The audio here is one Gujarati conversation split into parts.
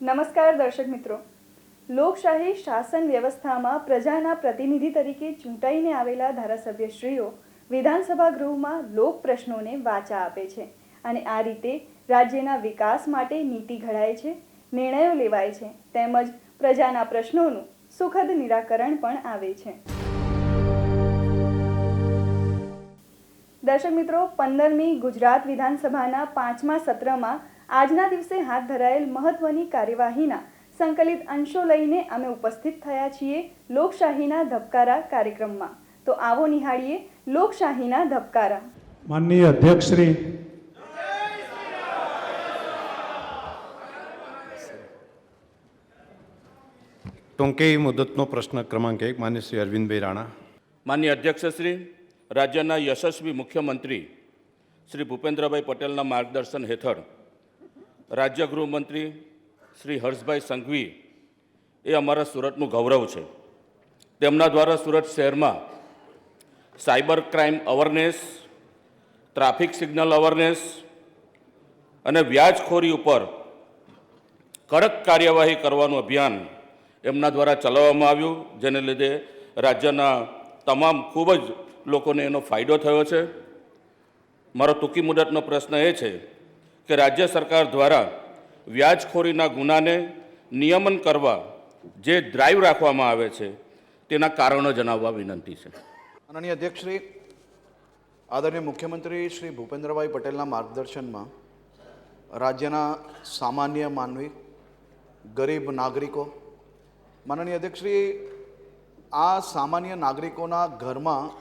નમસ્કાર દર્શક મિત્રો, લોકશાહી શાસન વ્યવસ્થામાં પ્રજાના પ્રતિનિધિ તરીકે ચૂંટાઈને આવેલા ધારાસભ્યશ્રીઓ વિધાનસભા ગૃહમાં લોક પ્રશ્નોને વાચા આપે છે અને આ રીતે રાજ્યના વિકાસ માટે નીતિ ઘડાય છે, નિર્ણયો લેવાય છે તેમજ પ્રજાના પ્રશ્નોનું સુખદ નિરાકરણ પણ આવે છે. દર્શક મિત્રો, 15મી ગુજરાત વિધાનસભાના 5મા સત્રમાં આજના દિવસે હાથ ધરાયેલ મહત્વની કાર્યવાહીના સંકલિત અંશો લઈને અમે ઉપસ્થિત થયા છીએ લોકશાહીના ધબકારા કાર્યક્રમમાં. તો આવો નિહાળીએ લોકશાહીના ધબકારા. માનનીય અધ્યક્ષ શ્રી ટૂંકી મુદતનો પ્રશ્ન ક્રમાંક 1 માન્ય શ્રી અરવિંદભાઈ રાણા. માન્ય અધ્યક્ષ શ્રી, રાજ્યના યશસ્વી મુખ્યમંત્રી શ્રી ભૂપેન્દ્રભાઈ પટેલના માર્ગદર્શન હેઠળ રાજ્ય ગૃહમંત્રી શ્રી હર્ષભાઈ સંઘવી એ અમારા સુરતનું ગૌરવ છે. તેમના દ્વારા સુરત શહેરમાં cyber crime awareness, traffic signal awareness અને વ્યાજખોરી ઉપર કડક કાર્યવાહી કરવાનું અભિયાન એમના દ્વારા ચલાવવામાં આવ્યું, જેને લીધે રાજ્યના તમામ ખૂબ જ લોકોને એનો ફાયદો થયો છે. મારો ટૂંકી મુદતનો પ્રશ્ન એ છે કે રાજ્ય સરકાર દ્વારા વ્યાજખોરીના ગુનાને નિયમન કરવા જે ડ્રાઈવ રાખવામાં આવે છે તેના કારણો જણાવવા વિનંતી છે. માનનીય અધ્યક્ષ શ્રી, આદરણીય મુખ્યમંત્રી શ્રી ભૂપેન્દ્રભાઈ પટેલના માર્ગદર્શનમાં રાજ્યના સામાન્ય માનવી, ગરીબ નાગરિકો, માનનીય અધ્યક્ષ શ્રી, આ સામાન્ય નાગરિકોના ઘરમાં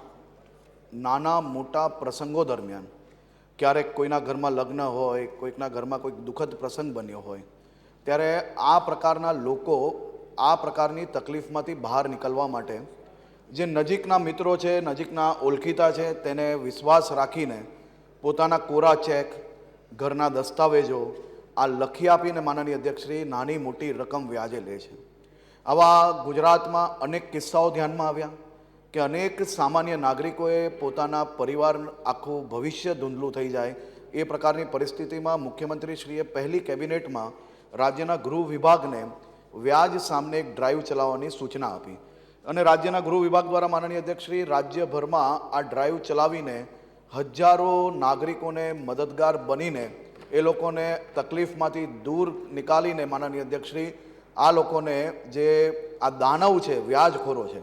નાના મોટા પ્રસંગો દરમિયાન ક્યારેક કોઈના ઘરમાં લગ્ન હોય, કોઈકના ઘરમાં કોઈક દુઃખદ પ્રસંગ બન્યો હોય, ત્યારે આ પ્રકારના લોકો આ પ્રકારની તકલીફમાંથી બહાર નીકળવા માટે જે નજીકના મિત્રો છે, નજીકના ઓળખીતા છે, તેને વિશ્વાસ રાખીને પોતાના કોરા ચેક, ઘરના દસ્તાવેજો આ લખી આપીને માનનીય અધ્યક્ષશ્રી નાની મોટી રકમ વ્યાજે લે છે. આવા ગુજરાતમાં અનેક કિસ્સાઓ ધ્યાનમાં આવ્યા કે અનેક સામાન્ય નાગરિકોએ પોતાના પરિવાર આખું ભવિષ્ય ધૂંધલું થઈ જાય એ પ્રકારની પરિસ્થિતિમાં મુખ્યમંત્રીશ્રીએ પહેલી કેબિનેટમાં રાજ્યના ગૃહ વિભાગને વ્યાજ સામે એક ડ્રાઈવ ચલાવવાની સૂચના આપી અને રાજ્યના ગૃહ વિભાગ દ્વારા માનનીય અધ્યક્ષશ્રી રાજ્યભરમાં આ ડ્રાઈવ ચલાવીને હજારો નાગરિકોને મદદગાર બનીને એ લોકોને તકલીફમાંથી દૂર નીકાળીને માનનીય અધ્યક્ષશ્રી આ લોકોને જે આ દાનવ છે, વ્યાજખોરો છે,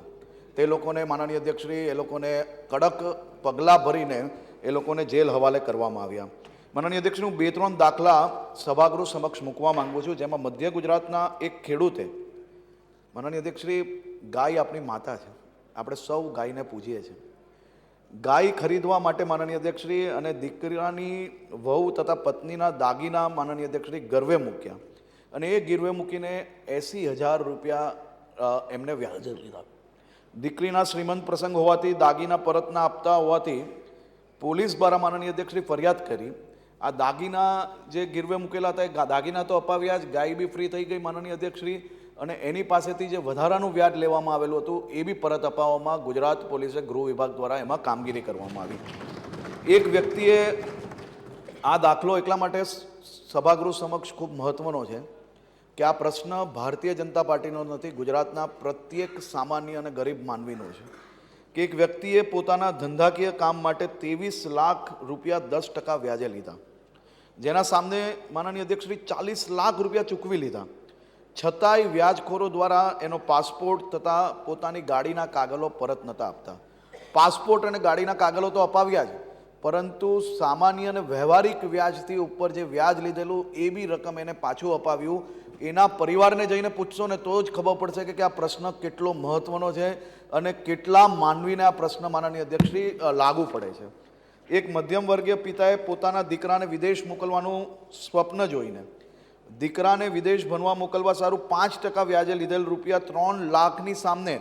તે લોકોને માનનીય અધ્યક્ષશ્રી એ લોકોને કડક પગલાં ભરીને એ લોકોને જેલ હવાલે કરવામાં આવ્યા. માનનીય અધ્યક્ષશ્રી, હું 2-3 દાખલા સભાગૃહ સમક્ષ મૂકવા માંગુ છું, જેમાં મધ્ય ગુજરાતના એક ખેડૂતે, માનનીય અધ્યક્ષશ્રી, ગાય આપણી માતા છે, આપણે સૌ ગાયને પૂજીએ છીએ. ગાય ખરીદવા માટે માનનીય અધ્યક્ષશ્રી અને દીકરાની વહુ તથા પત્નીના દાગીના માનનીય અધ્યક્ષશ્રી ગરવે મૂક્યા અને એ ગીરવે મૂકીને 80,000 રૂપિયા એમને વ્યાજે લીધા. દીકરીના શ્રીમંત પ્રસંગ હોવાથી દાગીના પરત ના આપતા હોવાથી પોલીસ દ્વારા માનનીય અધ્યક્ષશ્રી ફરિયાદ કરી. આ દાગીના જે ગીરવે મૂકેલા હતા એ દાગીના તો અપાવ્યા જ, ગાય બી ફ્રી થઈ ગઈ માનનીય અધ્યક્ષશ્રી, અને એની પાસેથી જે વધારાનું વ્યાજ લેવામાં આવેલું હતું એ બી પરત અપાવવામાં ગુજરાત પોલીસે ગૃહ વિભાગ દ્વારા એમાં કામગીરી કરવામાં આવી. એક વ્યક્તિએ આ દાખલો એટલા માટે સભાગૃહ સમક્ષ ખૂબ મહત્ત્વનો છે કે આ પ્રશ્ન ભારતીય જનતા પાર્ટીનો નથી, ગુજરાતના પ્રત્યેક સામાન્ય અને ગરીબ માનવીનો છે કે એક વ્યક્તિએ પોતાના ધંધાકીય કામ માટે 23 લાખ રૂપિયા 10% વ્યાજે લીધા, જેના સામે માનનીય અધ્યક્ષશ્રી 40 લાખ રૂપિયા ચૂકવી લીધા. છતાંય વ્યાજખોરો દ્વારા એનો પાસપોર્ટ તથા પોતાની ગાડીના કાગળો પરત નહોતા આપતા. પાસપોર્ટ અને ગાડીના કાગળો તો અપાવ્યા જ, પરંતુ સામાન્ય અને વ્યવહારિક વ્યાજથી ઉપર જે વ્યાજ લીધેલું એ બી રકમ એને પાછું અપાવ્યું. એના પરિવારને જઈને પૂછશો ને તો જ ખબર પડશે કે આ પ્રશ્ન કેટલો મહત્ત્વનો છે અને કેટલા માનવીને આ પ્રશ્ન માનનીય અધ્યક્ષશ્રી લાગુ પડે છે. એક મધ્યમ વર્ગીય પિતાએ પોતાના દીકરાને વિદેશ મોકલવાનું સ્વપ્ન જોઈને દીકરાને વિદેશ ભણવા મોકલવા સારું 5% વ્યાજે લીધેલ રૂપિયા 3 લાખની સામે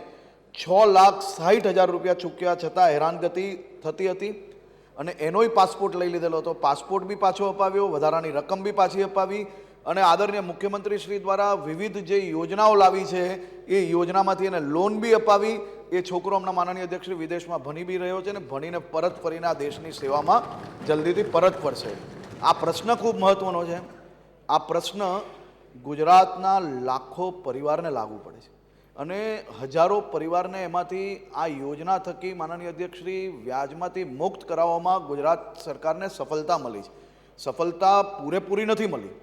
6,60,000 રૂપિયા ચૂક્યા છતાં હેરાનગતિ થતી હતી અને એનોય પાસપોર્ટ લઈ લીધેલો હતો. પાસપોર્ટ બી પાછો અપાવ્યો, વધારાની રકમ બી પાછી અપાવી અને આદરણીય મુખ્યમંત્રી શ્રી દ્વારા વિવિધ જે યોજનાઓ લાવી છે એ યોજનામાંથી એને લોન બી અપાવી. એ છોકરો હમણાં માનનીય અધ્યક્ષ વિદેશમાં ભણી બી રહ્યો છે ને ભણીને પરત ફરીને આ દેશની સેવામાં જલ્દીથી પરત ફરશે. આ પ્રશ્ન ખૂબ મહત્ત્વનો છે. આ પ્રશ્ન ગુજરાતના લાખો પરિવારને લાગુ પડે છે અને હજારો પરિવારને એમાંથી આ યોજના થકી માનનીય અધ્યક્ષશ્રી વ્યાજમાંથી મુક્ત કરાવવામાં ગુજરાત સરકારને સફળતા મળી છે. સફળતા પૂરેપૂરી નથી મળી.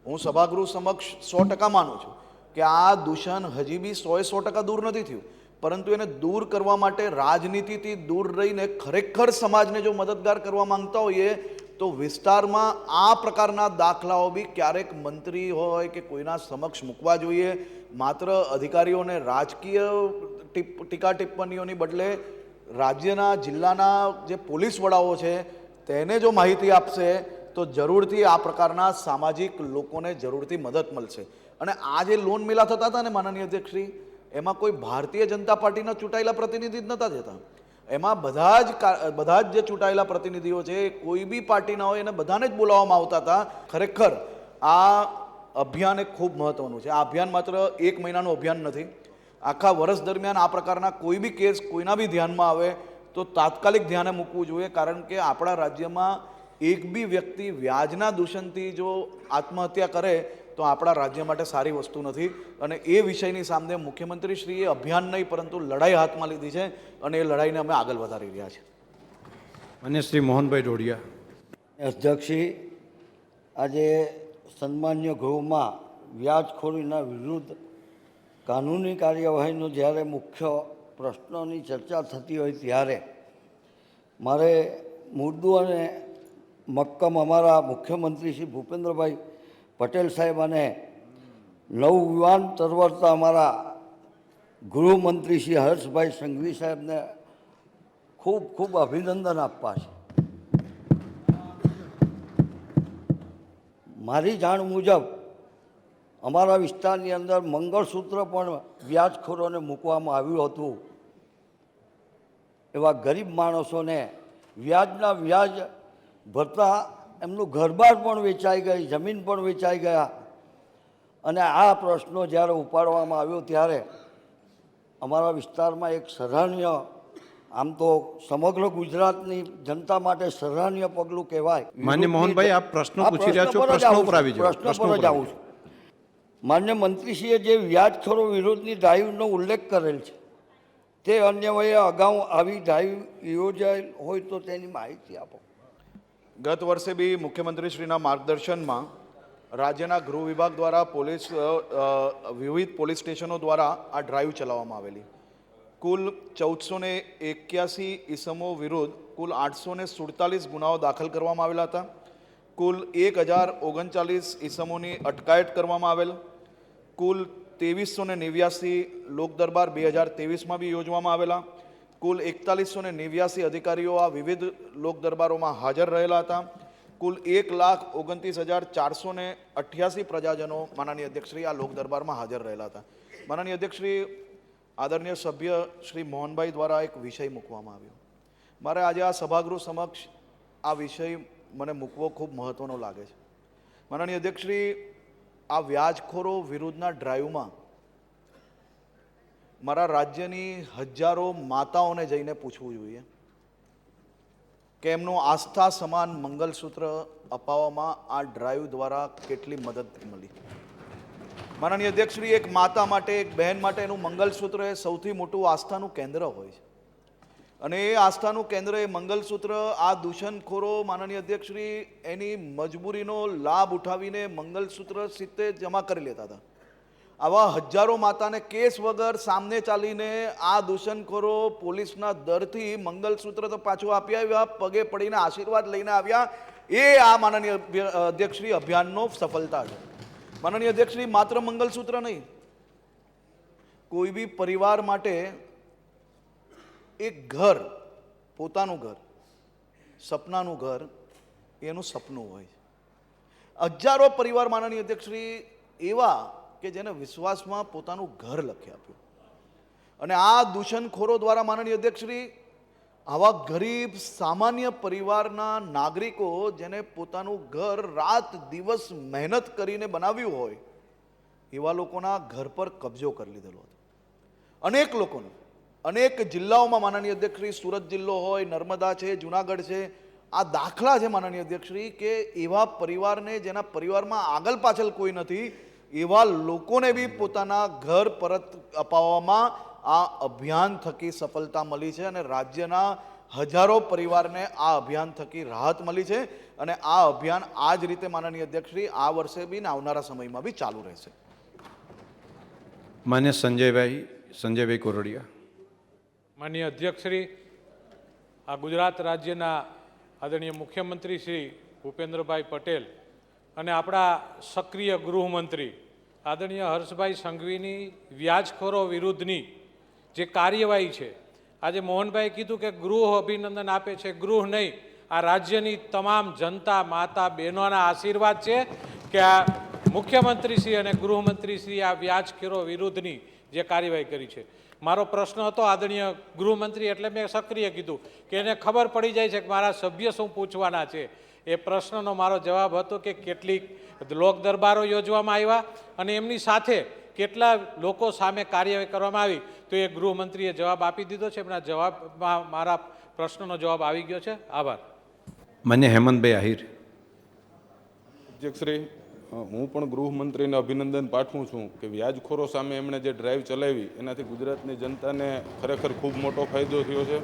હું સભાગૃહ સમક્ષ 100% માનું છું કે આ દૂષણ હજી બી 100% દૂર નથી થયું, પરંતુ એને દૂર કરવા માટે રાજનીતિથી દૂર રહીને ખરેખર સમાજને જો મદદગાર કરવા માંગતા હોઈએ તો વિસ્તારમાં આ પ્રકારના દાખલાઓ બી ક્યારેક મંત્રી હોય કે કોઈના સમક્ષ મૂકવા જોઈએ. માત્ર અધિકારીઓને રાજકીય ટીકા ટિપ્પણીઓની બદલે રાજ્યના જિલ્લાના જે પોલીસ વડાઓ છે તેને જો માહિતી આપશે તો જરૂરથી આ પ્રકારના સામાજિક લોકોને જરૂરથી મદદ મળશે. અને આ જે લોન મેળા થતા હતા ને માનનીય અધ્યક્ષશ્રી, એમાં કોઈ ભારતીય જનતા પાર્ટીના ચૂંટાયેલા પ્રતિનિધિ જ નહોતા જતા. એમાં બધા જ જે ચૂંટાયેલા પ્રતિનિધિઓ છે કોઈ બી પાર્ટીના હોય એને બધાને જ બોલાવવામાં આવતા હતા. ખરેખર આ અભિયાન એક ખૂબ મહત્ત્વનું છે. આ અભિયાન માત્ર 1 મહિનાનું અભિયાન નથી. આખા વર્ષ દરમિયાન આ પ્રકારના કોઈ બી કેસ કોઈના બી ધ્યાનમાં આવે તો તાત્કાલિક ધ્યાને મૂકવું જોઈએ, કારણ કે આપણા રાજ્યમાં એક બી વ્યક્તિ વ્યાજના દૂષણથી જો આત્મહત્યા કરે તો આપણા રાજ્ય માટે સારી વસ્તુ નથી. અને એ વિષયની સામે મુખ્યમંત્રીશ્રીએ અભિયાન નહીં પરંતુ લડાઈ હાથમાં લીધી છે અને એ લડાઈને અમે આગળ વધારી રહ્યા છીએ. માન્ય શ્રી મોહનભાઈ ડોડિયા. અધ્યક્ષશ્રી, આજે સન્માન્ય ગૃહમાં વ્યાજખોરીના વિરુદ્ધ કાનૂની કાર્યવાહીનો જ્યારે મુખ્ય પ્રશ્નોની ચર્ચા થતી હોય ત્યારે મારે મુદ્દો અને મક્કમ અમારા મુખ્યમંત્રી શ્રી ભૂપેન્દ્રભાઈ પટેલ સાહેબ અને નવયુવાન તરવરતા અમારા ગૃહમંત્રી શ્રી હર્ષભાઈ સંઘવી સાહેબને ખૂબ ખૂબ અભિનંદન આપવા છે. મારી જાણ મુજબ અમારા વિસ્તારની અંદર મંગળસૂત્ર પણ વ્યાજખોરોને મૂકવામાં આવ્યું હતું. એવા ગરીબ માણસોને વ્યાજના વ્યાજ ભરતા એમનું ઘરબાર પણ વેચાઈ ગઈ, જમીન પણ વેચાઈ ગયા. અને આ પ્રશ્નો જ્યારે ઉપાડવામાં આવ્યો ત્યારે અમારા વિસ્તારમાં એક સરાહનીય, આમ તો સમગ્ર ગુજરાતની જનતા માટે સરાહનીય પગલું કહેવાય. માન્ય મોહનભાઈ, આપ પ્રશ્નો પૂછી રહ્યા છો, પ્રશ્નો ઉપર આવી જાઓ. પ્રશ્ન પર જ આવું છું. માન્ય મંત્રીશ્રીએ જે વ્યાજખોરો વિરોધની ડ્રાઈવનો ઉલ્લેખ કરેલ છે તે અન્યવયે અગાઉ આવી ડ્રાઈવ યોજાયેલ હોય તો તેની માહિતી આપો. ગત વર્ષે બી મુખ્યમંત્રીશ્રીના માર્ગદર્શનમાં રાજ્યના ગૃહ વિભાગ દ્વારા વિવિધ પોલીસ સ્ટેશનો દ્વારા આ ડ્રાઈવ ચલાવવામાં આવેલી. કુલ 1481 ઈસમો વિરુદ્ધ કુલ 847 ગુનાઓ દાખલ કરવામાં આવેલા હતા. કુલ 1039 ઈસમોની અટકાયત કરવામાં આવેલ. કુલ 2389 લોક દરબાર 2023માં બી યોજવામાં આવેલા. કુલ 4189 અધિકારીઓ આ વિવિધ લોક દરબારોમાં હાજર રહેલા હતા. કુલ 1,29,488 પ્રજાજનો માનનીય અધ્યક્ષશ્રી આ લોક દરબારમાં હાજર રહેલા હતા. માનનીય અધ્યક્ષશ્રી, આદરણીય સભ્ય શ્રી મોહનભાઈ દ્વારા એક વિષય મૂકવામાં આવ્યો. મારે આજે આ સભાગૃહ સમક્ષ આ વિષય મને મૂકવો ખૂબ મહત્ત્વનો લાગે છે. માનનીય અધ્યક્ષશ્રી, આ વ્યાજખોરો વિરુદ્ધના ડ્રાઈવમાં મારા રાજ્યની હજારો માતાઓને જઈને પૂછવું જોઈએ કે એમનું આસ્થા સમાન મંગલસૂત્ર અપાવવામાં આ ડ્રાઈવ દ્વારા કેટલી મદદ મળી. માનનીય અધ્યક્ષશ્રી, એક માતા માટે, એક બહેન માટે એનું મંગલસૂત્ર એ સૌથી મોટું આસ્થાનું કેન્દ્ર હોય છે. અને એ આસ્થાનું કેન્દ્ર એ મંગલસૂત્ર આ દૂષણખોરો માનનીય અધ્યક્ષશ્રી એની મજબૂરીનો લાભ ઉઠાવીને મંગલસૂત્ર સીતે જમા કરી લેતા હતા. આવા હજારો માતાને કેસ વગર સામને ચાલીને આ દૂષણખોરો પોલીસના દરથી મંગલસૂત્ર તો પાછું આપી આવ્યા, પગે પડીને આશીર્વાદ લઈને આવ્યા. એ આ માનનીય અધ્યક્ષશ્રી અભિયાનનો સફળતા છે. માનનીય અધ્યક્ષશ્રી, માત્ર મંગલસૂત્ર નહીં, કોઈ બી પરિવાર માટે એક ઘર, પોતાનું ઘર, સપનાનું ઘર, એનું સપનું હોય છે. હજારો પરિવાર માનનીય અધ્યક્ષશ્રી એવા કે જેને વિશ્વાસમાં પોતાનું ઘર લખી આપ્યું, અને આ દૂષણખોરો દ્વારા માનનીય અધ્યક્ષશ્રી આવા ગરીબ સામાન્ય પરિવારના નાગરિકો જેને પોતાનું ઘર રાત દિવસ મહેનત કરીને બનાવ્યું હોય એવા લોકોના ઘર પર કબજો કરી લીધેલો હતો. અનેક લોકોનું, અનેક જિલ્લાઓમાં માનનીય અધ્યક્ષશ્રી, સુરત જિલ્લો હોય, નર્મદા છે, જુનાગઢ છે, આ દાખલા છે માનનીય અધ્યક્ષશ્રી કે એવા પરિવારને જેના પરિવારમાં આગળ પાછળ કોઈ નથી એવા લોકોને બી પોતાના ઘર પરત અપાવવામાં આ અભિયાન થકી સફળતા મળી છે, અને રાજ્યના હજારો પરિવારને આ અભિયાન થકી રાહત મળી છે. અને આ અભિયાન આ જ રીતે માનનીય અધ્યક્ષશ્રી આ વર્ષે બી ને આવનારા સમયમાં બી ચાલુ રહેશે. માન્ય સંજયભાઈ કોરડિયા. માનનીય અધ્યક્ષશ્રી, આ ગુજરાત રાજ્યના આદરણીય મુખ્યમંત્રી શ્રી ભૂપેન્દ્રભાઈ પટેલ અને આપણા સક્રિય ગૃહમંત્રી આદરણીય હર્ષભાઈ સંઘવીની વ્યાજખોરો વિરુદ્ધની જે કાર્યવાહી છે, આજે મોહનભાઈ કીધું કે ગૃહ અભિનંદન આપે છે, ગૃહ નહીં, આ રાજ્યની તમામ જનતા, માતા બહેનોના આશીર્વાદ છે કે આ મુખ્યમંત્રીશ્રી અને ગૃહમંત્રીશ્રી આ વ્યાજખોરો વિરુદ્ધની જે કાર્યવાહી કરી છે. મારો પ્રશ્ન હતો આદરણીય ગૃહમંત્રી, એટલે મેં સક્રિય કીધું કે એને ખબર પડી જાય છે કે મારા સભ્ય શું પૂછવાના છે. એ પ્રશ્નનો મારો જવાબ હતો કે કેટલીક લોક દરબારો યોજવામાં આવ્યા અને એમની સાથે કેટલા લોકો સામે કાર્યવાહી કરવામાં આવી, તો એ ગૃહમંત્રીએ જવાબ આપી દીધો છે. એમના જવાબમાં મારા પ્રશ્નનો જવાબ આવી ગયો છે. આભાર. માન્ય હેમંતભાઈ આહિર. અધ્યક્ષશ્રી, હું પણ ગૃહમંત્રીને અભિનંદન પાઠવું છું કે વ્યાજખોરો સામે એમણે જે ડ્રાઈવ ચલાવી એનાથી ગુજરાતની જનતાને ખરેખર ખૂબ મોટો ફાયદો થયો છે.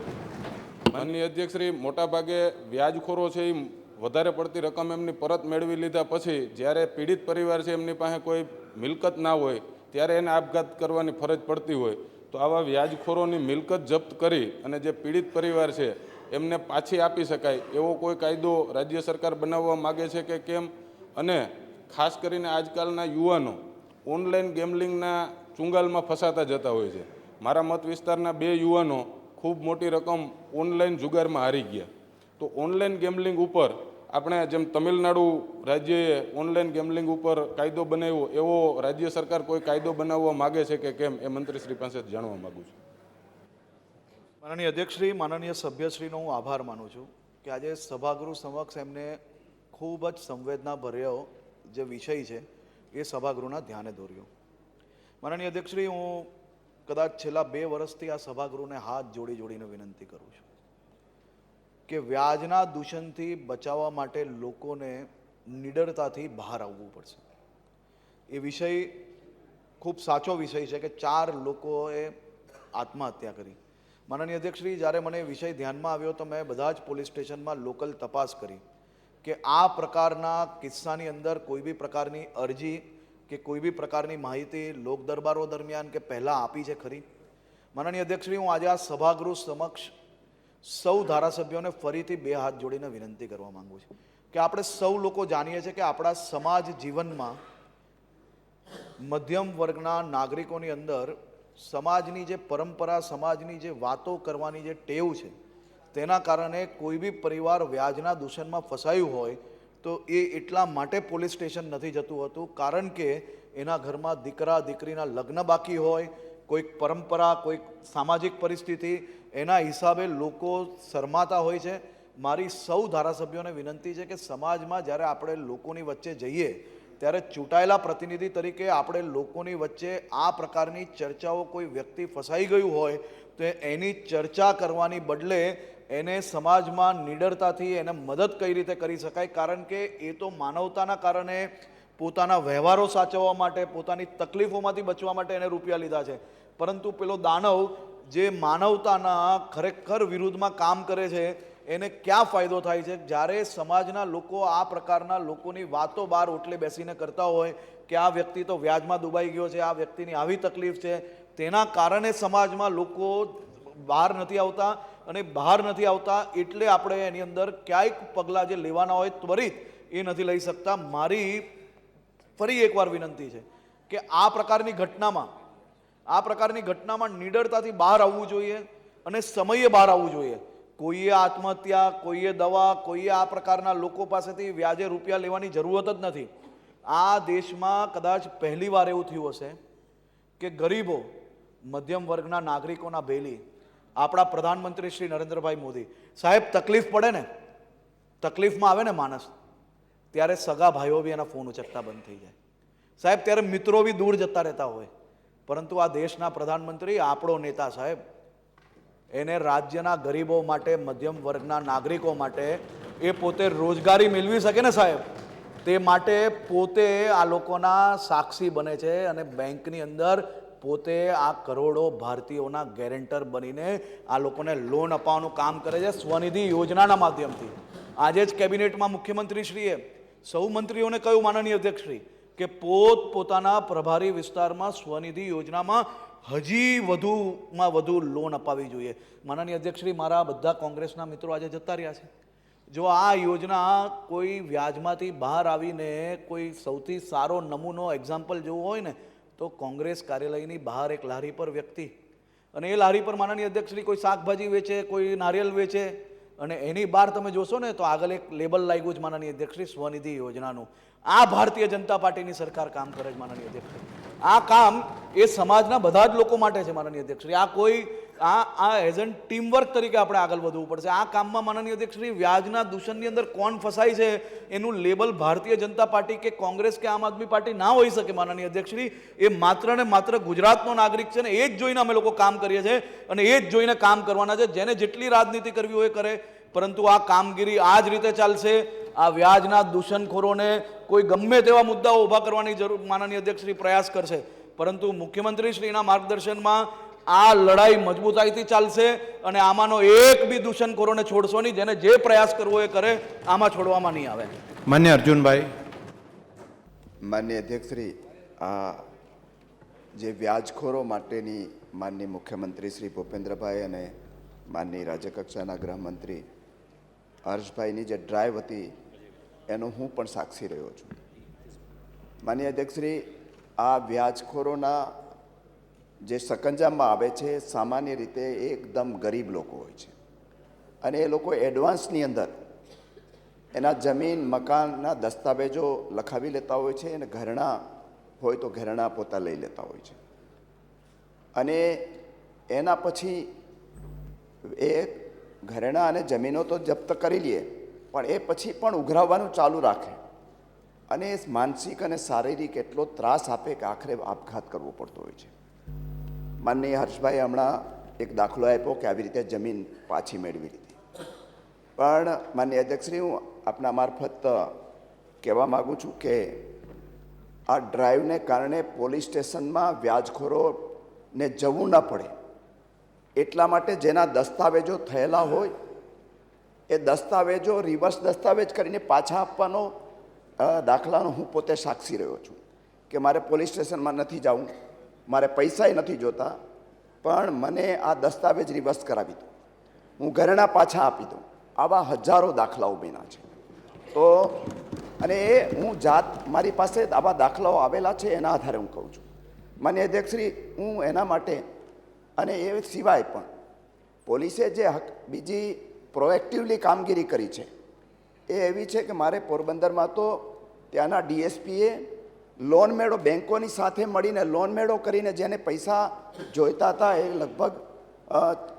માનનીય અધ્યક્ષશ્રી, મોટાભાગે વ્યાજખોરો છે એ વધારે પડતી રકમ એમની પરત મેળવી લીધા પછી જ્યારે પીડિત પરિવાર છે એમની પાસે કોઈ મિલકત ના હોય ત્યારે એને આપઘાત કરવાની ફરજ પડતી હોય, તો આવા વ્યાજખોરોની મિલકત જપ્ત કરી અને જે પીડિત પરિવાર છે એમને પાછી આપી શકાય એવો કોઈ કાયદો રાજ્ય સરકાર બનાવવા માગે છે કે કેમ? અને ખાસ કરીને આજકાલના યુવાનો ઓનલાઈન ગેમલિંગના ચુંગાલમાં ફસાતા જતા હોય છે. મારા મત વિસ્તારના 2 યુવાનો ખૂબ મોટી રકમ ઓનલાઈન જુગારમાં હારી ગયા. તો ઓનલાઈન ગેમલિંગ ઉપર આપણે જેમ તમિલનાડુ રાજ્યએ ઓનલાઈન ગેમલિંગ ઉપર કાયદો બનાવ્યો એવો રાજ્ય સરકાર કોઈ કાયદો બનાવવા માગે છે કે કેમ, એ મંત્રીશ્રી પાસે જાણવા માગું છું. માનનીય અધ્યક્ષશ્રી, માનનીય સભ્યશ્રીનો હું આભાર માનું છું કે આજે સભાગૃહ સમક્ષ એમને ખૂબ જ સંવેદનાભર્યો જે વિષય છે એ સભાગૃહના ધ્યાને દોર્યો. માનનીય અધ્યક્ષશ્રી, હું કદાચ છેલ્લા 2 વર્ષથી આ સભાગૃહને હાથ જોડીને વિનંતી કરું છું કે વ્યાજના દૂષણથી બચાવવા માટે લોકોને નિડરતાથી બહાર આવવું પડશે. એ વિષય ખૂબ સાચો વિષય છે કે 4 લોકોએ આત્મહત્યા કરી. માનનીય અધ્યક્ષશ્રી, જ્યારે મને વિષય ધ્યાનમાં આવ્યો તો મેં બધા જ પોલીસ સ્ટેશનમાં લોકલ તપાસ કરી કે આ પ્રકારના કિસ્સાની અંદર કોઈ બી પ્રકારની અરજી કે કોઈ બી પ્રકારની માહિતી લોક દરબારો દરમિયાન કે પહેલાં આપી છે ખરી. માનનીય અધ્યક્ષશ્રી, હું આજે આ સભાગૃહ સમક્ષ સૌ ધારાસભ્યોને ફરીથી 2 હાથ જોડીને વિનંતી કરવા માંગુ છું કે આપણે સૌ લોકો જાણીએ છીએ કે આપણા સમાજ જીવનમાં મધ્યમ વર્ગના નાગરિકોની અંદર સમાજની જે પરંપરા, સમાજની જે વાતો કરવાની જે ટેવ છે તેના કારણે કોઈ બી પરિવાર વ્યાજના દૂષણમાં ફસાયું હોય તો એ એટલા માટે પોલીસ સ્ટેશન નથી જતું હતું કારણ કે એના ઘરમાં દીકરા દીકરીના લગ્ન બાકી હોય, કોઈક પરંપરા, કોઈક સામાજિક પરિસ્થિતિ, એના હિસાબે લોકો શરમાતા હોય છે. મારી સૌ ધારાસભ્યોને વિનંતી છે કે સમાજમાં જ્યારે આપણે લોકોની વચ્ચે જઈએ ત્યારે ચૂંટાયેલા પ્રતિનિધિ તરીકે આપણે લોકોની વચ્ચે આ પ્રકારની ચર્ચાઓ, કોઈ વ્યક્તિ ફસાઈ ગયું હોય તો એની ચર્ચા કરવાની બદલે એને સમાજમાં નિડરતાથી એને મદદ કઈ રીતે કરી શકાય, કારણ કે એ તો માનવતાના કારણે પોતાના વ્યવહારો સાચવવા માટે, પોતાની તકલીફોમાંથી બચવા માટે એને રૂપિયા લીધા છે. પરંતુ પેલો દાનવ જે માનવતાના ખરેખર વિરુદ્ધમાં કામ કરે છે એને ક્યાં ફાયદો થાય છે? જ્યારે સમાજના લોકો આ પ્રકારના લોકોની વાતો બહાર ઓટલે બેસીને કરતા હોય કે આ વ્યક્તિ તો વ્યાજમાં ડૂબાઈ ગયો છે, આ વ્યક્તિની આવી તકલીફ છે, તેના કારણે સમાજમાં લોકો બહાર નથી આવતા, અને બહાર નથી આવતા એટલે આપણે એની અંદર ક્યાંક પગલાં જે લેવાના હોય ત્વરિત એ નથી લઈ શકતા. મારી ફરી એકવાર વિનંતી છે કે આ પ્રકારની ઘટનામાં નિડરતાથી બહાર આવવું જોઈએ અને સમયે બહાર આવવું જોઈએ. કોઈએ આત્મહત્યા, કોઈએ દવા, કોઈએ આ પ્રકારના લોકો પાસેથી વ્યાજે રૂપિયા લેવાની જરૂરત જ નથી. આ દેશમાં કદાચ પહેલીવાર એવું થયું હશે કે ગરીબો, મધ્યમ વર્ગના નાગરિકોના બેલી આપણા પ્રધાનમંત્રી શ્રી નરેન્દ્રભાઈ મોદી સાહેબ તકલીફ પડે ને, તકલીફમાં આવે ને માણસ, ત્યારે સગા ભાઈઓ બી એના ફોન ઉચકતા બંધ થઈ જાય સાહેબ, ત્યારે મિત્રો બી દૂર જતા રહેતા હોય. પરંતુ આ દેશના પ્રધાનમંત્રી, આપણો નેતા સાહેબ, એને રાજ્યના ગરીબો માટે, મધ્યમ વર્ગના નાગરિકો માટે એ પોતે રોજગારી મેળવી શકે ને સાહેબ, તે માટે પોતે આ લોકોના સાક્ષી બને છે અને બેંકની અંદર પોતે આ કરોડો ભારતીયોના ગેરેન્ટર બનીને આ લોકોને લોન અપાવવાનું કામ કરે છે સ્વનિધિ યોજનાના માધ્યમથી. આજે જ કેબિનેટમાં મુખ્યમંત્રીશ્રીએ સૌ મંત્રીઓને કહ્યું, માનનીય અધ્યક્ષશ્રી, કે પોતાના પ્રભારી વિસ્તારમાં સ્વનિધિ યોજનામાં હજી વધુમાં વધુ લોન અપાવી જોઈએ. માનનીય અધ્યક્ષશ્રી, મારા બધા કોંગ્રેસના મિત્રો આજે જતા રહ્યા છે. જો આ યોજના કોઈ વ્યાજમાંથી બહાર આવીને કોઈ સૌથી સારો નમૂનો એક્ઝામ્પલ જોવું હોય ને તો કોંગ્રેસ કાર્યાલયની બહાર એક લારી પર વ્યક્તિ, અને એ લારી પર માનનીય અધ્યક્ષશ્રી કોઈ શાકભાજી વેચે, કોઈ નારિયેલ વેચે, અને એની બહાર તમે જોશો ને તો આગળ એક લેબલ લાગ્યું છે માનનીય અધ્યક્ષશ્રી સ્વનિધિ યોજનાનું. આ ભારતીય જનતા પાર્ટીની સરકાર કામ કરે છે માનનીય અધ્યક્ષશ્રી. આ કામ એ સમાજના બધા જ લોકો માટે છે માનનીય અધ્યક્ષશ્રી. આ કોઈ એઝ એન ટીમવર્ક તરીકે આપણે આગળ વધવું પડશે. આ કામમાં માનનીય અધ્યક્ષશ્રી વ્યાજના દૂષણની અંદર કોણ ફસાય છે એનું લેબલ ભારતીય જનતા પાર્ટી કે કોંગ્રેસ કે આમ આદમી પાર્ટી ના હોઈ શકે માનનીય અધ્યક્ષશ્રી. એ માત્ર ને માત્ર ગુજરાતનો નાગરિક છે ને એ જ જોઈને અમે લોકો કામ કરીએ છીએ અને એ જ જોઈને કામ કરવાના છે. જેને જેટલી રાજનીતિ કરવી હોય કરે, પરંતુ આ કામગીરી આ જ રીતે ચાલશે. આ વ્યાજના દૂષણખોરોને કોઈ ગમે તેવા મુદ્દાઓ ઊભા કરવાની જરૂર માનનીય અધ્યક્ષશ્રી પ્રયાસ કરશે, પરંતુ મુખ્યમંત્રીશ્રીના માર્ગદર્શનમાં આ લડાઈ મજબૂતાઈથી ચાલશે અને આમાંનો એક બી દૂષણખોરોને છોડશો નહીં. જેને જે પ્રયાસ કરવો એ કરે, આમાં છોડવામાં નહીં આવે. માન્ય અર્જુનભાઈ. માન્ય અધ્યક્ષશ્રી, આ જે વ્યાજખોરો માટેની માનનીય મુખ્યમંત્રી શ્રી ભૂપેન્દ્રભાઈ અને માનનીય રાજ્યકક્ષાના ગૃહમંત્રી હર્ષભાઈની જે ડ્રાઈવ હતી એનો હું પણ સાક્ષી રહ્યો છું. માનનીય અધ્યક્ષશ્રી, આ વ્યાજખોરોના જે સકંજામાં આવે છે સામાન્ય રીતે એકદમ ગરીબ લોકો હોય છે અને એ લોકો એડવાન્સની અંદર એના જમીન મકાનના દસ્તાવેજો લખાવી લેતા હોય છે અને ઘરેણાં હોય તો ઘરેણાં પોતા લઈ લેતા હોય છે અને એના પછી એ ઘરેણાં અને જમીનો તો જપ્ત કરી લે પણ એ પછી પણ ઉઘરાવવાનું ચાલુ રાખે અને માનસિક અને શારીરિક એટલો ત્રાસ આપે કે આખરે આપઘાત કરવો પડતો હોય છે. માનનીય હર્ષભાઈ હમણાં એક દાખલો આપ્યો કે આવી રીતે જમીન પાછી મેળવી લીધી, પણ માનનીય અધ્યક્ષશ્રી, હું આપના મારફત કહેવા માગું છું કે આ ડ્રાઈવને કારણે પોલીસ સ્ટેશનમાં વ્યાજખોરોને જવું ન પડે એટલા માટે જેના દસ્તાવેજો થયેલા હોય એ દસ્તાવેજો રિવર્સ દસ્તાવેજ કરીને પાછા આપવાનો દાખલાનો હું પોતે સાક્ષી રહ્યો છું કે મારે પોલીસ સ્ટેશનમાં નથી જવું, મારે પૈસાય નથી જોતા, પણ મને આ દસ્તાવેજ રિવર્સ કરાવી દો, હું ઘરેણાં પાછા આપી દઉં. આવા હજારો દાખલાઓ બન્યા છે. તો અને એ હું મારી પાસે આવા દાખલાઓ આવેલા છે એના આધારે હું કહું છું. માનનીય અધ્યક્ષશ્રી, હું એના માટે અને એ સિવાય પણ પોલીસે જે બીજી પ્રોએક્ટિવલી કામગીરી કરી છે એ એવી છે કે મારે પોરબંદરમાં તો ત્યાંના ડીએસપીએ લોન મેળો બેંકોની સાથે મળીને લોન મેળો કરીને જેને પૈસા જોઈતા હતા એ લગભગ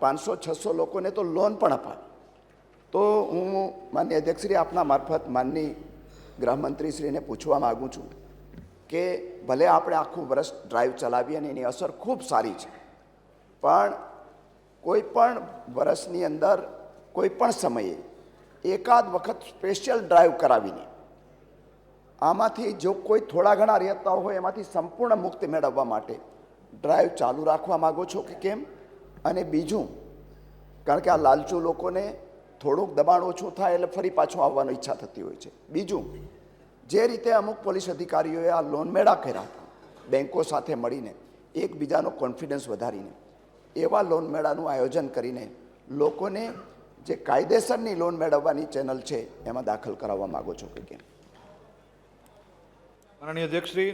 500-600 લોકોને તો લોન પણ અપાવી. તો હું માનનીય અધ્યક્ષશ્રી આપના મારફત માનની ગૃહમંત્રીશ્રીને પૂછવા માગું છું કે ભલે આપણે આખું વર્ષ ડ્રાઈવ ચલાવીએ અને એની અસર ખૂબ સારી છે, પણ કોઈ પણ વર્ષની અંદર કોઈ પણ સમયે એકાદ વખત સ્પેશિયલ ડ્રાઈવ કરાવીને આમાંથી જો કોઈ થોડા ઘણા રહેતા હોય એમાંથી સંપૂર્ણ મુક્તિ મેળવવા માટે ડ્રાઈવ ચાલુ રાખવા માગો છો કે કેમ? અને બીજું, કારણ કે આ લાલચુ લોકોને થોડુંક દબાણ ઓછું થાય એટલે ફરી પાછું આવવાની ઈચ્છા થતી હોય છે. બીજું, જે રીતે અમુક પોલીસ અધિકારીઓએ આ લોન મેળા કર્યા હતા બેંકો સાથે મળીને એકબીજાનો કોન્ફિડન્સ વધારીને, એવા લોન મેળાનું આયોજન કરીને લોકોને જે કાયદેસરની લોન મેળવવાની ચેનલ છે એમાં દાખલ કરાવવા માગો છો કે કેમ? માનનીય અધ્યક્ષશ્રી,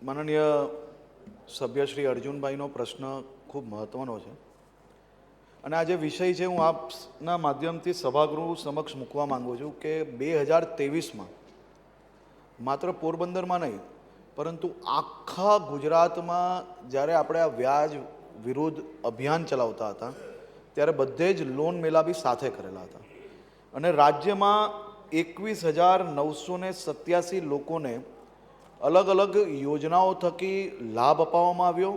માનનીય સભ્ય શ્રી અર્જુનભાઈનો પ્રશ્ન ખૂબ મહત્ત્વનો છે અને આ જે વિષય છે હું આપના માધ્યમથી સભાગૃહ સમક્ષ મૂકવા માગું છું કે 2023માં માત્ર પોરબંદરમાં નહીં પરંતુ આખા ગુજરાતમાં જ્યારે આપણે આ વ્યાજ વિરુદ્ધ અભિયાન ચલાવતા હતા ત્યારે બધે જ લોન મેળા બી સાથે કરેલા હતા અને રાજ્યમાં 21,987 લોકોને અલગ અલગ યોજનાઓ થકી લાભ અપાવવામાં આવ્યો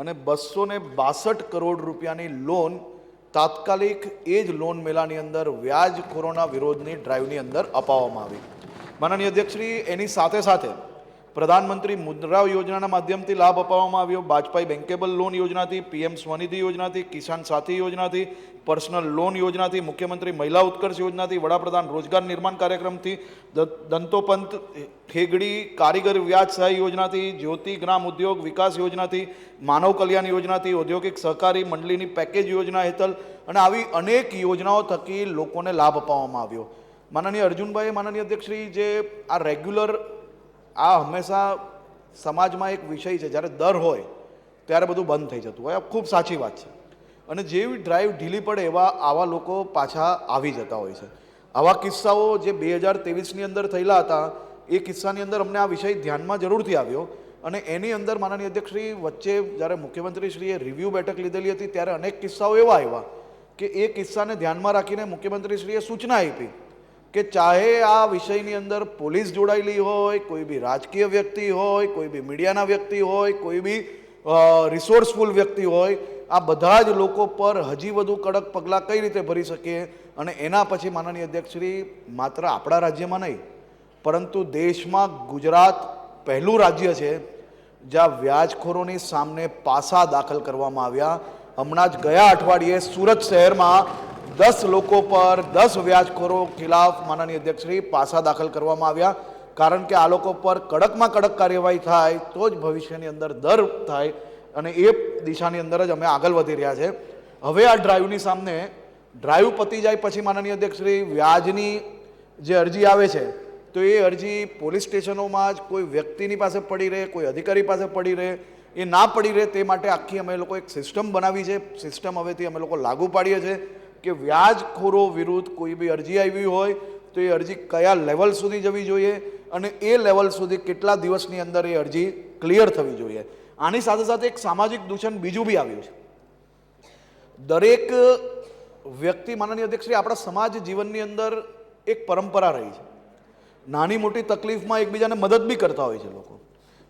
અને 262 કરોડ રૂપિયાની લોન તાત્કાલિક એ જ લોન મેળાની અંદર વ્યાજખોરોના વિરોધની ડ્રાઈવની અંદર અપાવવામાં આવી. માનનીય અધ્યક્ષશ્રી, એની સાથે સાથે પ્રધાનમંત્રી મુદ્રા યોજનાના માધ્યમથી લાભ અપાવવામાં આવ્યો. વાજપાઈ બેન્કેબલ લોન યોજનાથી, પીએમ સ્વનિધિ યોજનાથી, કિસાન સાથી યોજનાથી, પર્સનલ લોન યોજનાથી, મુખ્યમંત્રી મહિલા ઉત્કર્ષ યોજનાથી, વડાપ્રધાન રોજગાર નિર્માણ કાર્યક્રમથી, દંતોપંત ખેગડી કારીગર વ્યાજ સહાય યોજનાથી, જ્યોતિ ગ્રામ ઉદ્યોગ વિકાસ યોજનાથી, માનવ કલ્યાણ યોજનાથી, ઔદ્યોગિક સહકારી મંડળીની પેકેજ યોજના હેઠળ અને આવી અનેક યોજનાઓ થકી લોકોને લાભ અપાવવામાં આવ્યો. માનનીય અર્જુનભાઈએ, માનનીય અધ્યક્ષશ્રી, જે આ રેગ્યુલર આ હંમેશા સમાજમાં એક વિષય છે, જ્યારે દર હોય ત્યારે બધું બંધ થઈ જતું હોય. આ ખૂબ સાચી વાત છે અને જેવી ડ્રાઈવ ઢીલી પડે આવા લોકો પાછા આવી જતા હોય છે. આવા કિસ્સાઓ જે 2023ની અંદર થયેલા હતા એ કિસ્સાની અંદર અમને આ વિષય ધ્યાનમાં જરૂરથી આવ્યો અને એની અંદર માનનીય અધ્યક્ષશ્રી વચ્ચે જ્યારે મુખ્યમંત્રીશ્રીએ રિવ્યૂ બેઠક લીધેલી હતી ત્યારે અનેક કિસ્સાઓ એવા આવ્યા કે એ કિસ્સાને ધ્યાનમાં રાખીને મુખ્યમંત્રીશ્રીએ સૂચના આપી કે ચાહે આ વિષયની અંદર પોલીસ જોડાયેલી હોય, કોઈ બી રાજકીય વ્યક્તિ હોય, કોઈ બી મીડિયાના વ્યક્તિ હોય, કોઈ બી રિસોર્સફુલ વ્યક્તિ હોય, આ બધા જ લોકો પર હજી વધુ કડક પગલાં કઈ રીતે ભરી શકીએ અને એના પછી માનનીય અધ્યક્ષશ્રી માત્ર આપણા રાજ્યમાં નહીં પરંતુ દેશમાં ગુજરાત પહેલું રાજ્ય છે જ્યાં વ્યાજખોરોની સામે પાસા દાખલ કરવામાં આવ્યા. હમણાં જ ગયા અઠવાડિયે સુરત શહેરમાં 10 લોકો પર 10 વ્યાજખોરો ખિલાફ માનનીય અધ્યક્ષશ્રી પાસા દાખલ કરવામાં આવ્યા કારણ કે આ લોકો પર કડકમાં કડક કાર્યવાહી થાય તો જ ભવિષ્યની અંદર દર થાય અને એ દિશાની અંદર જ અમે આગળ વધી રહ્યા છે. હવે આ ડ્રાઈવની સામે ડ્રાઈવ પતી જાય પછી માનનીય અધ્યક્ષશ્રી વ્યાજની જે અરજી આવે છે તો એ અરજી પોલીસ સ્ટેશનોમાં જ કોઈ વ્યક્તિની પાસે પડી રહે, કોઈ અધિકારી પાસે પડી રહે, એ ના પડી રહે તે માટે આખી અમે લોકો એક સિસ્ટમ બનાવી છે. સિસ્ટમ હવેથી અમે લોકો લાગુ પાડીએ છીએ કે વ્યાજખોરો વિરુદ્ધ કોઈ બી અરજી આવી હોય તો એ અરજી કયા લેવલ સુધી જવી જોઈએ અને એ લેવલ સુધી કેટલા દિવસની અંદર એ અરજી ક્લિયર થવી જોઈએ. આની સાથે સાથે એક સામાજિક દૂષણ બીજું બી આવ્યું છે. દરેક વ્યક્તિ, માનનીય અધ્યક્ષશ્રી, આપણા સમાજ જીવનની અંદર એક પરંપરા રહી છે. નાની મોટી તકલીફમાં એકબીજાને મદદ બી કરતા હોય છે લોકો,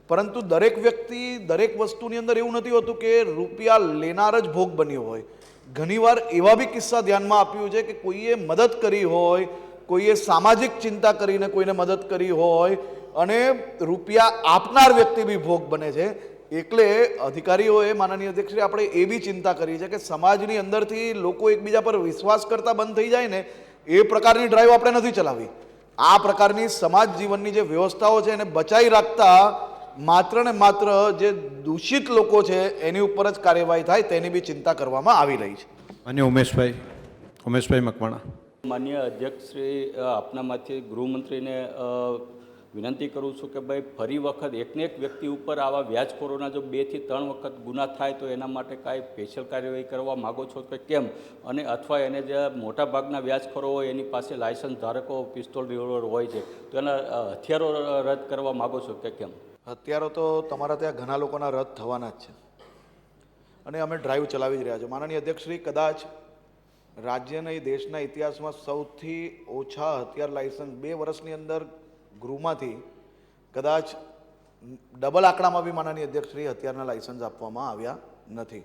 પરંતુ દરેક વ્યક્તિ દરેક વસ્તુની અંદર એવું નથી હોતું કે રૂપિયા લેનાર જ ભોગ બન્યો હોય. ઘણીવાર એવા બી કિસ્સા ધ્યાનમાં આપ્યું છે કે કોઈએ મદદ કરી હોય, કોઈએ સામાજિક ચિંતા કરીને કોઈને મદદ કરી હોય અને રૂપિયા આપનાર વ્યક્તિ બી ભોગ બને છે. એટલે અધિકારીઓએ, માનનીય અધ્યક્ષશ્રી, આપણે એ બી ચિંતા કરી છે કે સમાજની અંદરથી લોકો એકબીજા પર વિશ્વાસ કરતા બંધ થઈ જાય ને એ પ્રકારની ડ્રાઈવ આપણે નથી ચલાવી. આ પ્રકારની સમાજ જીવનની જે વ્યવસ્થાઓ છે એને બચાવી રાખતા માત્ર ને માત્ર જે દૂષિત લોકો છે એની ઉપર જ કાર્યવાહી થાય તેની બી ચિંતા કરવામાં આવી રહી છે. માન્ય ઉમેશભાઈ મકવાણા. માન્ય અધ્યક્ષશ્રી, આપનામાંથી ગૃહમંત્રીને વિનંતી કરું છું કે ભાઈ ફરી વખત એકને એક વ્યક્તિ ઉપર આવા વ્યાજખોરોના જો 2 થી 3 વખત ગુના થાય તો એના માટે કાંઈ સ્પેશિયલ કાર્યવાહી કરવા માગો છો કે કેમ? અને અથવા એને જે મોટા ભાગના વ્યાજખોરો હોય એની પાસે લાયસન્સ ધારકો પિસ્તોલ રિવોલ્વર હોય છે તો એના હથિયારો રદ કરવા માગો છો કે કેમ? હથિયારો તો તમારા ત્યાં ઘણા લોકોના રદ થવાના જ છે અને અમે ડ્રાઈવ ચલાવી જ રહ્યા છીએ. માનનીય અધ્યક્ષશ્રી, કદાચ રાજ્યના દેશના ઇતિહાસમાં સૌથી ઓછા હથિયાર લાયસન્સ 2 વર્ષની અંદર ગૃહમાંથી કદાચ ડબલ આંકડામાં બી માનનીય અધ્યક્ષશ્રી હથિયારના લાયસન્સ આપવામાં આવ્યા નથી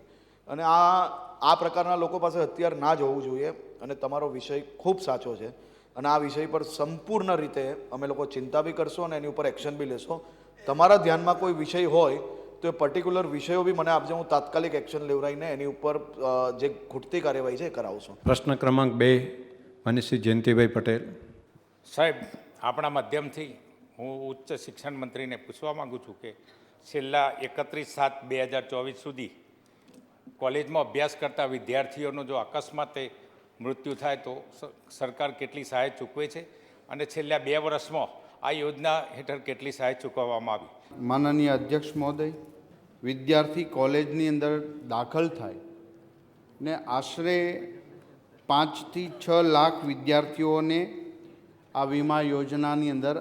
અને આ પ્રકારના લોકો પાસે હથિયાર ના જ હોવું જોઈએ. અને તમારો વિષય ખૂબ સાચો છે અને આ વિષય પર સંપૂર્ણ રીતે અમે લોકો ચિંતા બી કરશો અને એની ઉપર એક્શન બી લેશો. તમારા ધ્યાનમાં કોઈ વિષય હોય તો એ પર્ટિક્યુલર વિષયો બી મને આપજો, હું તાત્કાલિક એક્શન લેવડાવીને એની ઉપર જે ખૂટતી કાર્યવાહી છે એ કરાવશું. પ્રશ્ન ક્રમાંક 2, માન્ય શ્રી જયંતિભાઈ પટેલ. સાહેબ, આપણા માધ્યમથી હું ઉચ્ચ શિક્ષણ મંત્રીને પૂછવા માગું છું કે છેલ્લા 31/7/2024 સુધી કોલેજમાં અભ્યાસ કરતા વિદ્યાર્થીઓનો જો અકસ્માતે મૃત્યુ થાય તો સરકાર કેટલી સહાય ચૂકવે છે અને છેલ્લા 2 વર્ષમાં આ યોજના હેઠળ કેટલી સહાય ચૂકવવામાં આવી? માનનીય અધ્યક્ષ મહોદય, વિદ્યાર્થી કોલેજની અંદર દાખલ થાય ને આશરે 5 થી 6 લાખ વિદ્યાર્થીઓને આ વીમા યોજનાની અંદર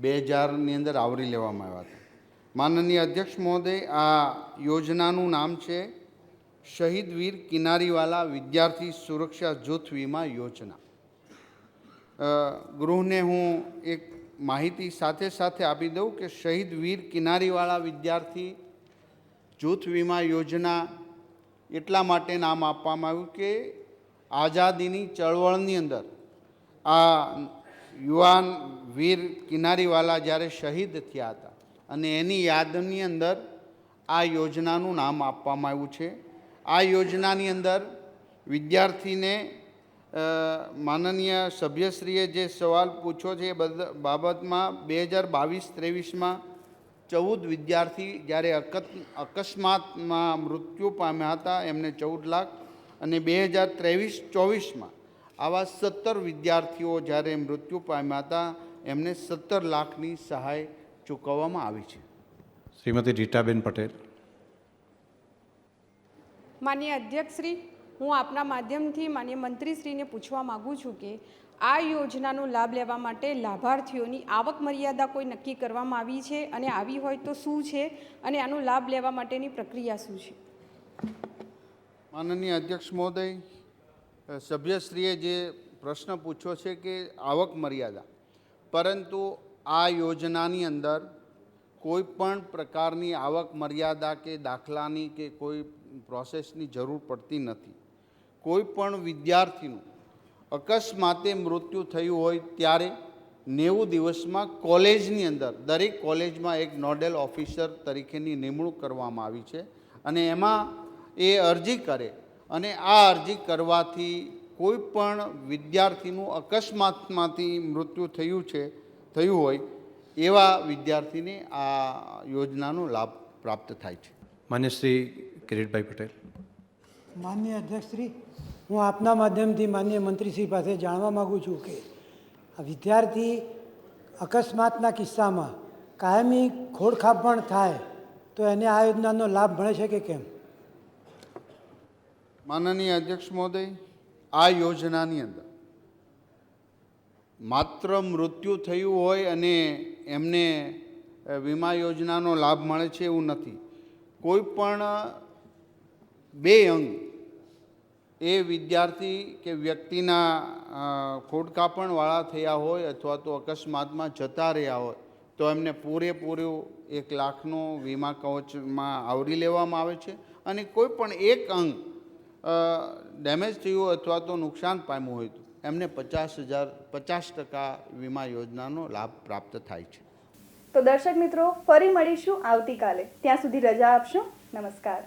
2000ની અંદર આવરી લેવામાં આવ્યા હતા. માનનીય અધ્યક્ષ મહોદય, આ યોજનાનું નામ છે શહીદ વીર કિનારીવાલા વિદ્યાર્થી સુરક્ષા જૂથ વીમા યોજના. ગૃહને હું એક માહિતી સાથે સાથે આપી દઉં કે શહીદ વીર કિનારીવાલા વિદ્યાર્થી જૂથ વીમા યોજના એટલા માટે નામ આપવામાં આવ્યું કે આઝાદીની ચળવળની અંદર આ યુવાન વીર કિનારીવાલા જ્યારે શહીદ થયા હતા અને એની યાદની અંદર આ યોજનાનું નામ આપવામાં આવ્યું છે. આ યોજનાની અંદર વિદ્યાર્થીને માનનીય સભ્યશ્રીએ જે સવાલ પૂછ્યો છે એ બાબતમાં 2022-23માં 14 વિદ્યાર્થી જ્યારે અકસ્માતમાં મૃત્યુ પામ્યા હતા એમને 14 લાખ અને 2023-24માં આવા 17 વિદ્યાર્થીઓ જ્યારે મૃત્યુ પામ્યા હતા એમને 17 લાખની સહાય ચૂકવવામાં આવી છે. શ્રીમતી રીટાબેન પટેલ. માનનીય અધ્યક્ષશ્રી, હું આપના માધ્યમથી માનનીય મંત્રીશ્રીને પૂછવા માગું છું કે આ યોજનાનો લાભ લેવા માટે લાભાર્થીઓની આવક મર્યાદા કોઈ નક્કી કરવામાં આવી છે, અને આવી હોય તો શું છે, અને આનો લાભ લેવા માટેની પ્રક્રિયા શું છે? માનનીય અધ્યક્ષ મહોદય, સભ્યશ્રીએ જે પ્રશ્ન પૂછ્યો છે કે આવક મર્યાદા, પરંતુ આ યોજનાની અંદર કોઈ પણ પ્રકારની આવક મર્યાદા કે દાખલાની કે કોઈ પ્રોસેસની જરૂર પડતી નથી. કોઈ પણ વિદ્યાર્થીનું અકસ્માતે મૃત્યુ થયું હોય ત્યારે 90 દિવસમાં કોલેજની અંદર દરેક કોલેજમાં એક નોડલ ઓફિસર તરીકેની નિમણૂક કરવામાં આવી છે, અને એમાં એ અરજી કરે, અને આ અરજી કરવાથી કોઈ પણ વિદ્યાર્થીનું અકસ્માતમાંથી મૃત્યુ થયું હોય એવા વિદ્યાર્થીને આ યોજનાનો લાભ પ્રાપ્ત થાય છે. માન્ય શ્રી કિરીટભાઈ પટેલ. માનનીય અધ્યક્ષશ્રી, હું આપના માધ્યમથી માનનીય મંત્રીશ્રી પાસે જાણવા માગું છું કે આ વિદ્યાર્થી અકસ્માતના કિસ્સામાં કાયમી ખોડખાપ પણ થાય તો એને આ યોજનાનો લાભ મળે છે કે કેમ? માનનીય અધ્યક્ષ મહોદય, આ યોજનાની અંદર માત્ર મૃત્યુ થયું હોય અને એમને વીમા યોજનાનો લાભ મળે છે એવું નથી. કોઈ પણ 2 અંગ એ વિદ્યાર્થી કે વ્યક્તિના ખોડકાપણવાળા થયા હોય અથવા તો અકસ્માતમાં જતા રહ્યા હોય તો એમને પૂરેપૂરું 1 લાખનો વીમા કવચમાં આવરી લેવામાં આવે છે, અને કોઈ પણ એક અંગ ડેમેજ થયું હોય અથવા તો નુકસાન પામ્યું હોય તો એમને 50% વીમા યોજનાનો લાભ પ્રાપ્ત થાય છે. તો દર્શક મિત્રો, ફરી મળીશું આવતીકાલે. ત્યાં સુધી રજા આપશો. નમસ્કાર.